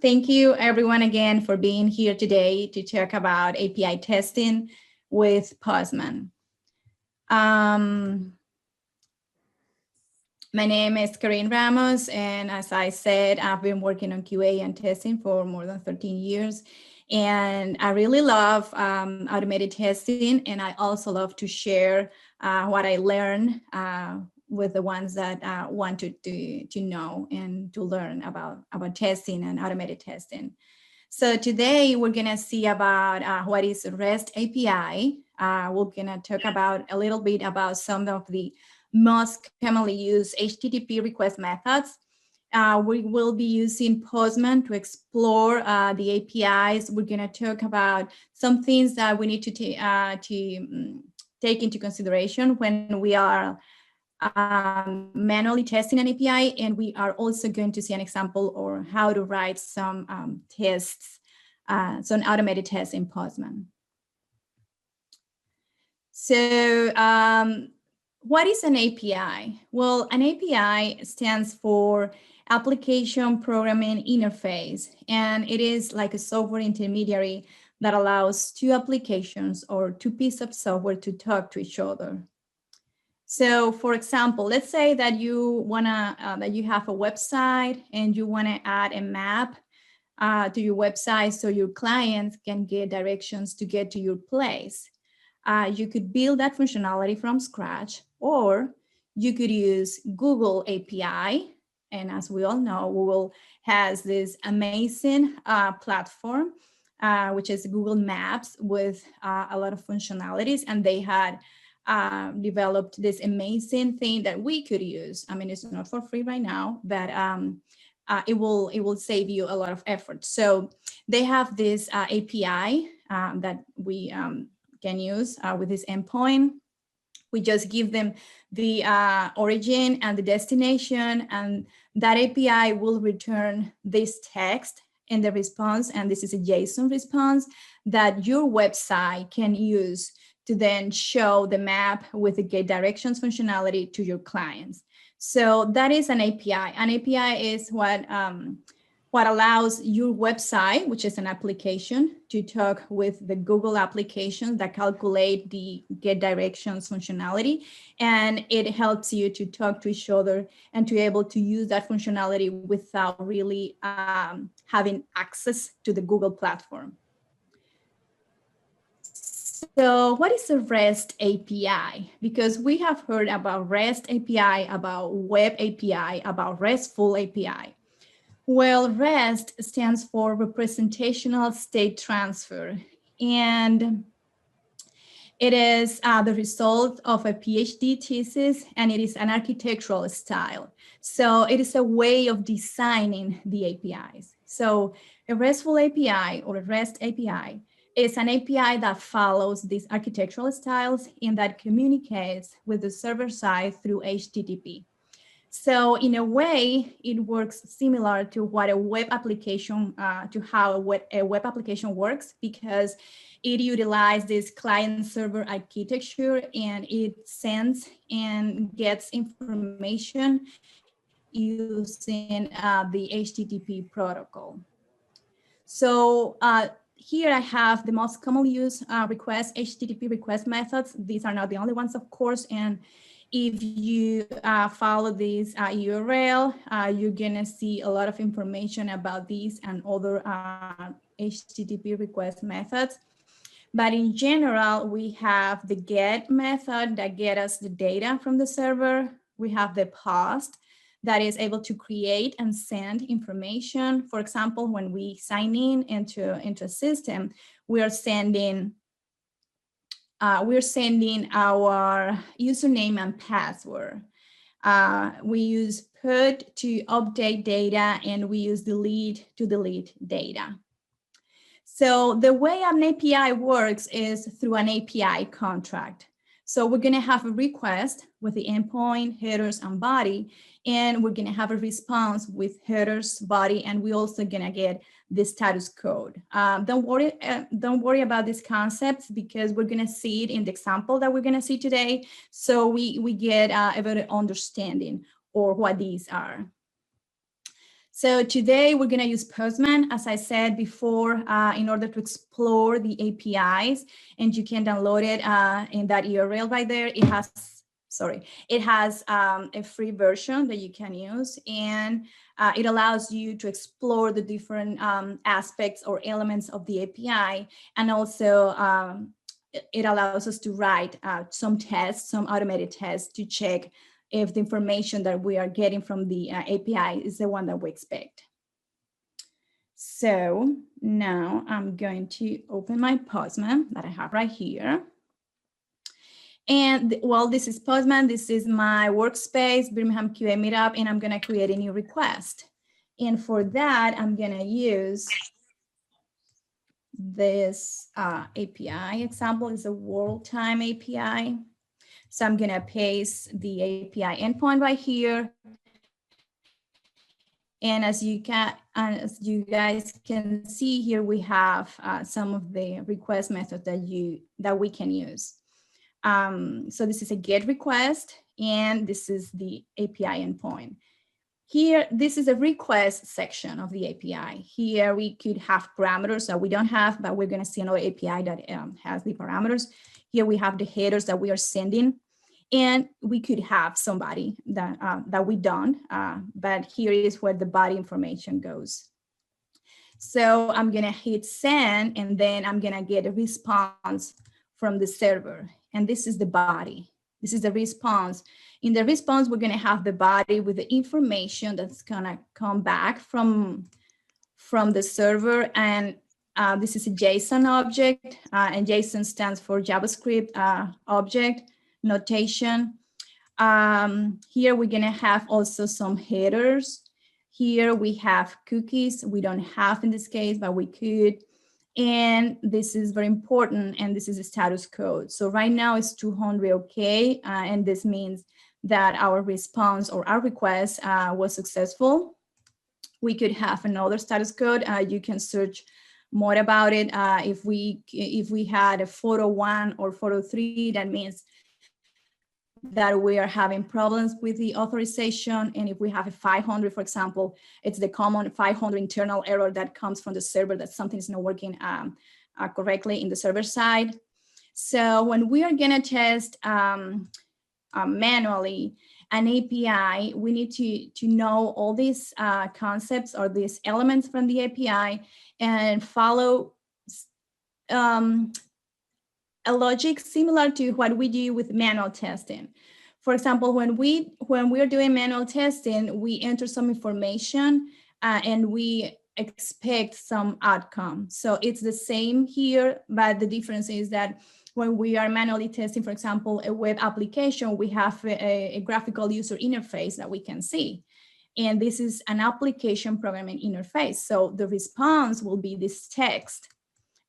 Thank you everyone again for being here today to talk about API testing with Postman. My name is Karine Ramos, and as I said, I've been working on QA and testing for more than 13 years. And I really love automated testing, and I also love to share what I learn with the ones that wanted to know and to learn about testing and automated testing. So today we're gonna see about what is REST API. We're gonna talk about a little bit about some of the most commonly used HTTP request methods. We will be using Postman to explore the APIs. We're gonna talk about some things that we need to take into consideration when we are manually testing an API, and we are also going to see an example or how to write some tests, some automated tests in Postman. So what is an API? Well, an API stands for Application Programming Interface, and it is like a software intermediary that allows two applications or two pieces of software to talk to each other. So for example, let's say that you that you have a website and you wanna add a map to your website so your clients can get directions to get to your place. You could build that functionality from scratch, or you could use Google API. And as we all know, Google has this amazing platform, which is Google Maps with a lot of functionalities, and they had developed this amazing thing that we could use. I mean, it's not for free right now, but it will save you a lot of effort. So they have this API that we can use with this endpoint. We just give them the origin and the destination, and that API will return this text in the response, and this is a JSON response that your website can use to then show the map with the get directions functionality to your clients. So that is an API. An API is what allows your website, which is an application, to talk with the Google application that calculate the get directions functionality. And it helps you to talk to each other and to be able to use that functionality without really having access to the Google platform. So what is a REST API? Because we have heard about REST API, about Web API, about RESTful API. Well, REST stands for Representational State Transfer, and it is the result of a PhD thesis, and it is an architectural style. So it is a way of designing the APIs. So a RESTful API or a REST API is an API that follows these architectural styles and that communicates with the server side through HTTP. So in a way, it works similar to what a web application, to how a web application works, because it utilizes this client-server architecture, and it sends and gets information using the HTTP protocol. So here I have the most commonly used HTTP request methods. These are not the only ones, of course, and if you follow this URL, you're gonna see a lot of information about these and other HTTP request methods. But in general, we have the GET method that gets us the data from the server. We have the POST that is able to create and send information. For example, when we sign in into a system, we are sending our username and password. We use put to update data, and we use delete to delete data. So the way an API works is through an API contract. So we're gonna have a request with the endpoint, headers, and body, and we're gonna have a response with headers, body, and we're also gonna get the status code. Don't worry about these concepts, because we're gonna see it in the example that we're gonna see today, so we get a better understanding of what these are. So today we're going to use Postman, as I said before, in order to explore the APIs, and you can download it in that URL right there. It has a free version that you can use, and it allows you to explore the different aspects or elements of the API, and also it allows us to write some tests, some automated tests to check if the information that we are getting from the API is the one that we expect. So now I'm going to open my Postman that I have right here. And well, this is Postman. This is my workspace, Birmingham QA Meetup, and I'm going to create a new request. And for that, I'm going to use this API example. Is a world time API. So I'm going to paste the API endpoint right here. And as you guys can see here, we have some of the request methods that we can use. So this is a GET request, and this is the API endpoint. Here, this is a request section of the API. Here we could have parameters that we don't have, but we're going to see another API that has the parameters. Here we have the headers that we are sending. And we could have somebody that we don't, but here is where the body information goes. So I'm gonna hit send, and then I'm gonna get a response from the server. And this is the body. This is the response. In the response, we're gonna have the body with the information that's gonna come back from the server. And this is a JSON object, and JSON stands for JavaScript object notation. Here we're gonna have also some headers. Here we have cookies. We don't have in this case, but we could. And this is very important, and this is a status code. So right now it's 200 okay, and this means that our response or our request was successful. We could have another status code. You can search more about it. If we had a photo 1 or photo 3, that means that we are having problems with the authorization. And if we have a 500, for example, it's the common 500 internal error that comes from the server, that something is not working correctly in the server side. So when we are gonna test manually an API, we need to know all these concepts or these elements from the API and follow a logic similar to what we do with manual testing. For example, when we're doing manual testing, we enter some information and we expect some outcome. So it's the same here, but the difference is that when we are manually testing, for example, a web application, we have a graphical user interface that we can see. And this is an application programming interface. So the response will be this text.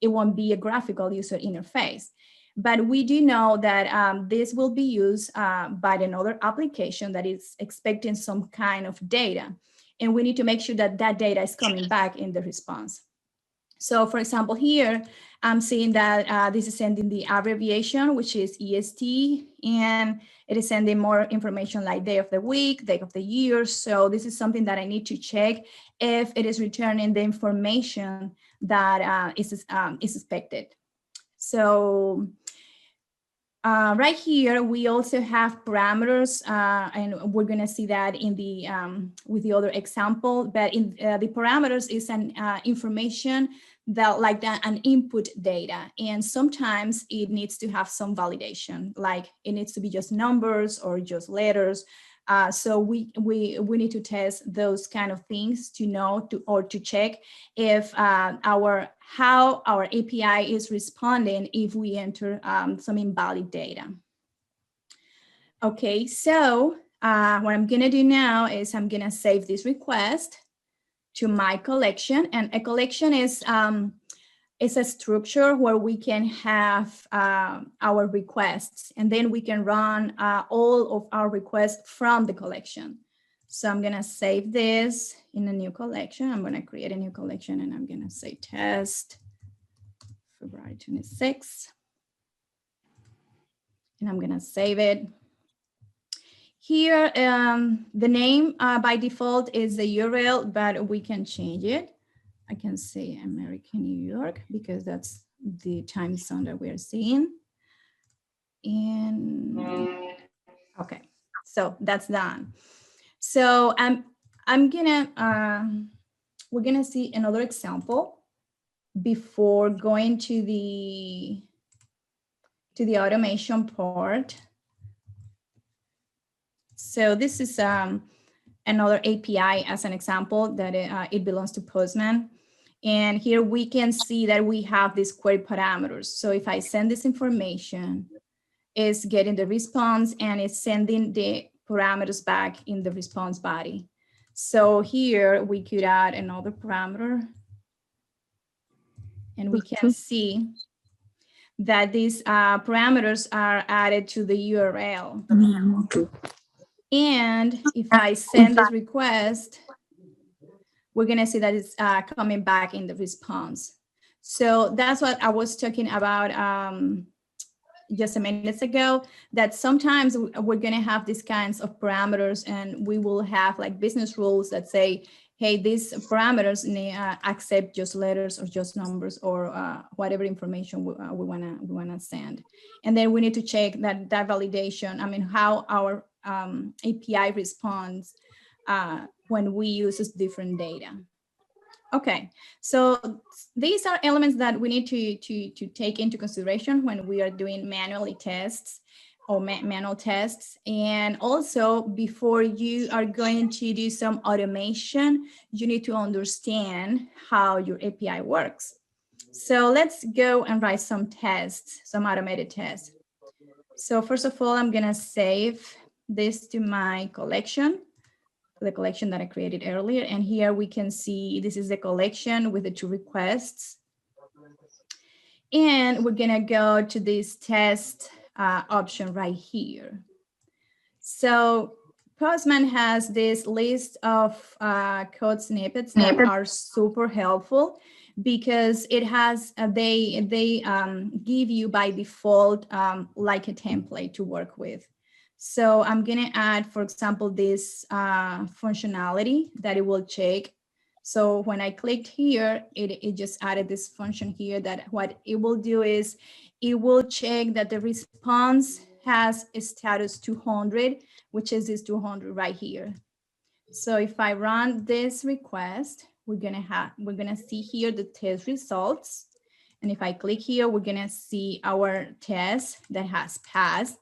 It won't be a graphical user interface. But we do know that this will be used by another application that is expecting some kind of data. And we need to make sure that that data is coming back in the response. So for example, here, I'm seeing that this is sending the abbreviation, which is EST, and it is sending more information like day of the week, day of the year. So this is something that I need to check if it is returning the information that is expected. So right here, we also have parameters, and we're going to see that in the with the other example. But in the parameters is an information that like an input data, and sometimes it needs to have some validation, like it needs to be just numbers or just letters. So we need to test those kind of things to know or to check if how our API is responding if we enter some invalid data. Okay, so what I'm gonna do now is I'm gonna save this request to my collection, and a collection is a structure where we can have our requests, and then we can run all of our requests from the collection. So I'm gonna save this in a new collection. I'm gonna create a new collection, and I'm gonna say test February 26th. And I'm gonna save it. Here, the name by default is the URL, but we can change it. I can say American New York because that's the time zone that we're seeing. And okay, so that's done. So we're gonna see another example before going to the automation part. So this is another API as an example that it belongs to Postman. And here we can see that we have these query parameters. So if I send this information, it's getting the response and it's sending the parameters back in the response body. So here we could add another parameter and we can see that these parameters are added to the URL. And if I send this request, we're gonna see that it's coming back in the response. So that's what I was talking about just a minute ago, that sometimes we're gonna have these kinds of parameters and we will have like business rules that say, hey, these parameters accept just letters or just numbers or whatever information we wanna send. And then we need to check that validation, I mean, how our API responds when we use different data. Okay, so these are elements that we need to take into consideration when we are doing manual tests. And also before you are going to do some automation, you need to understand how your API works. So let's go and write some tests, some automated tests. So first of all, I'm gonna save this to my collection, the collection that I created earlier. And here we can see this is the collection with the 2 requests. And we're gonna go to this test option right here. So Postman has this list of code snippets that are super helpful because it has, they give you by default like a template to work with. So I'm gonna add, for example, this functionality that it will check. So when I clicked here, it just added this function here that what it will do is it will check that the response has a status 200, which is this 200 right here. So if I run this request, we're gonna see here the test results. And if I click here, we're gonna see our test that has passed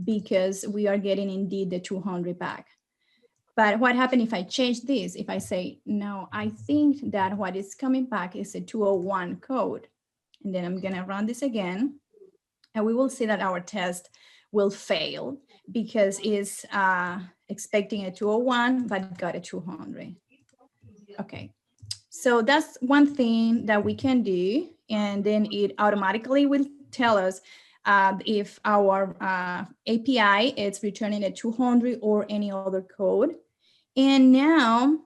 because we are getting indeed the 200 back. But what happened if I change this? If I say, no, I think that what is coming back is a 201 code. And then I'm gonna run this again. And we will see that our test will fail because it's expecting a 201, but got a 200. Okay, so that's one thing that we can do. And then it automatically will tell us if our API is returning a 200 or any other code. And now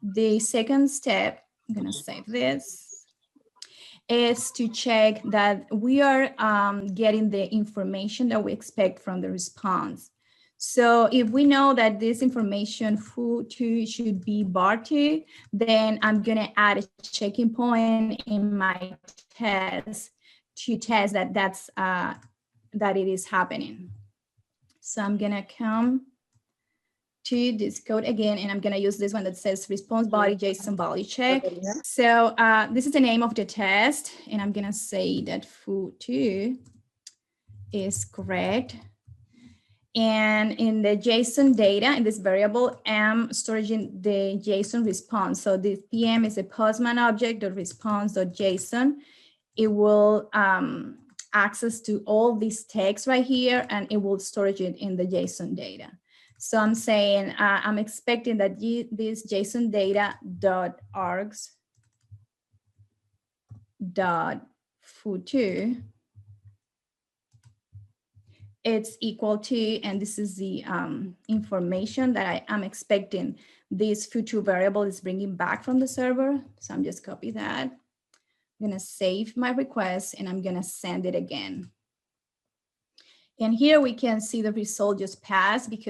the second step, I'm gonna save this, is to check that we are getting the information that we expect from the response. So if we know that this information foo2 should be bar2, then I'm gonna add a checking point in my test to test that that it is happening. So I'm gonna come to this code again, and I'm gonna use this one that says response body JSON value check. So this is the name of the test, and I'm gonna say that foo2 is correct. And in the JSON data, in this variable, I'm storing the JSON response. So this PM is a Postman object, the response.json. It will access to all these text right here, and it will store it in the JSON data. So I'm saying I'm expecting that this JSON data dot args dot foo2 it's equal to, and this is the information that I am expecting this foo2 variable is bringing back from the server. So I'm just copy that. I'm gonna save my request and I'm gonna send it again. And here we can see the result just passed because